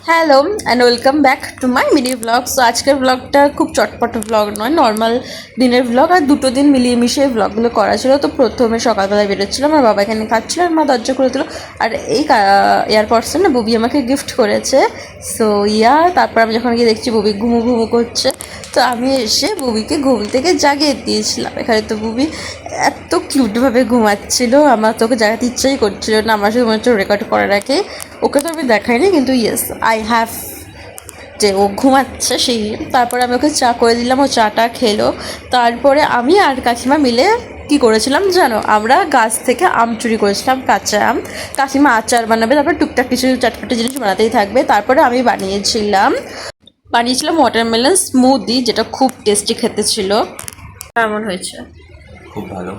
Hello and welcome back to my mini blog. So আজকের ব্লগটা খুব চটপট ব্লগ নয়, নর্মাল দিনের ব্লগ। আর দুটো দিন মিলিয়ে মিশিয়ে ব্লগগুলো করা ছিল। তো প্রথমে সকালবেলায় বেরোচ্ছিলাম, আমার বাবা এখানে খাচ্ছিল আর মা দরজা করে দিল। আর এই এয়ারপডসটা না বুবি আমাকে গিফট করেছে। সো তারপর আমি যখন গিয়ে দেখছি বুবি ঘুমু ঘুমু করছে, তো আমি এসে বুবিকে ঘুম থেকে জাগিয়ে দিয়েছিলাম। এখানে তো বুবি এত কিউটভাবে ঘুমাচ্ছিল, আমার তোকে জাগাতে ইচ্ছাই করছিল না। আমার সাথে মনে হচ্ছে রেকর্ড করার আগে ওকে তো আমি দেখাইনি, কিন্তু ইয়েস আই হ্যাভ যে ও ঘুমাচ্ছে সেই। তারপরে আমি ওকে চা করে দিলাম, ও চাটা খেলো। তারপরে আমি আর কাকিমা মিলে কি করেছিলাম জানো, আমরা গাছ থেকে আম চুরি করেছিলাম, কাঁচা আম। কাকিমা আচার বানাবে, তারপরে টুকটাক কিছু চটপটি জিনিস বানাতেই থাকবে। তারপরে আমি বানিয়েছিলাম ওয়াটারমেলন স্মুদি, যেটা খুব টেস্টি খেতে ছিল। কেমন হয়েছে? খুব ভালো।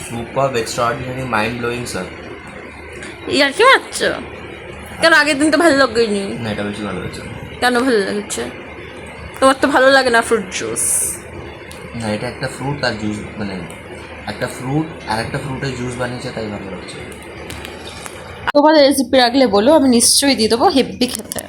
Super extraordinary mind blowing sir. ইয়ার কি মারছো? কেন আগের দিন তো ভালো লাগেনি? না, এটা বেশি ভালো হয়েছে। কেন ভালো লাগছে? তোমার তো ভালো লাগে না ফ্রুট জুস। না, এটা একটা ফ্রুট আর জুস, মানে একটা ফ্রুট আর একটা ফ্রুটের জুস বানিয়েছে, তাই ভালো লাগছে। তোমাদের রেসিপি রাখলে বলো, আমি নিশ্চয়ই দিয়ে দেবো, হেব্বি খেতে।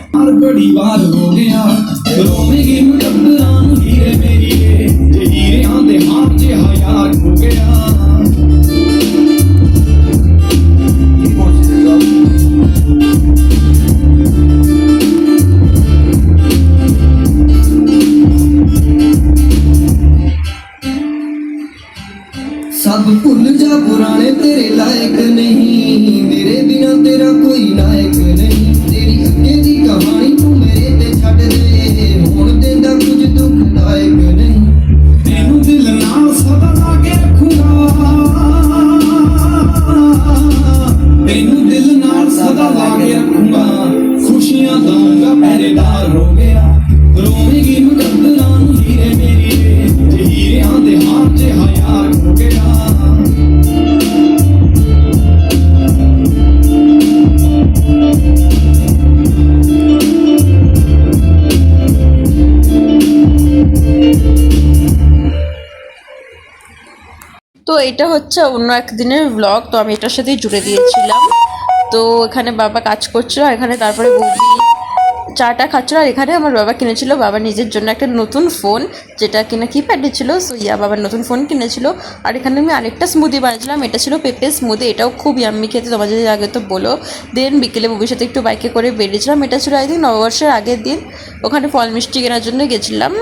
सब भूल जा पुराने तेरे लायक नहीं, मेरे बिना तेरा कोई नायक नहीं। तेरी अगे दी कहानी तू मेरे ते छड़ दे, हुण देंदा कुछ दुखदायक नहीं। तेनू दिल नाल सदा लागे रखूंगा, तेनू दिल नाल सदा लागे रखूंगा। खुशियां दूंगा पहरेदार हो गया, रोवेगी मुकद्दरां नू हीरे मेरी, जे हीरियां दे हाथ च हयार हो गया। তো এটা হচ্ছে অন্য একদিনের ব্লগ, তো আমি এটার সাথেই জুড়ে দিয়েছিলাম। তো এখানে বাবা কাজ করছিল, এখানে তারপরে বৌদি চাটা খাচ্ছিল। আর এখানে আমার বাবা কিনেছিল বাবা নিজের জন্য একটা নতুন ফোন, যেটা কিনা কিপ্যাডে ছিল। সো বাবার নতুন ফোন কিনেছিল। আর এখানে আমি আরেকটা স্মুদি বানিয়েছিলাম, এটা ছিল পেঁপে স্মুদি, এটাও খুব ইয়াম্মি খেতে, তোমার যদি আগে তো বলো। দেন বিকেলে বউয়ের সাথে একটু বাইকে করে বেরিয়েছিলাম, এটা ছিল আই থিঙ্ক নববর্ষের আগের দিন। ওখানে ফল মিষ্টি কেনার জন্য গেছিলাম।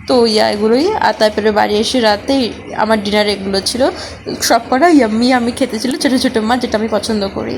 তো এগুলোই। আর তারপরে বাড়ি এসে রাতে আমার ডিনার এগুলো ছিল, সব কটা ইয়াম্মি আমি খেতে ছিল, ছোটো ছোটো মাছ, যেটা আমি পছন্দ করি।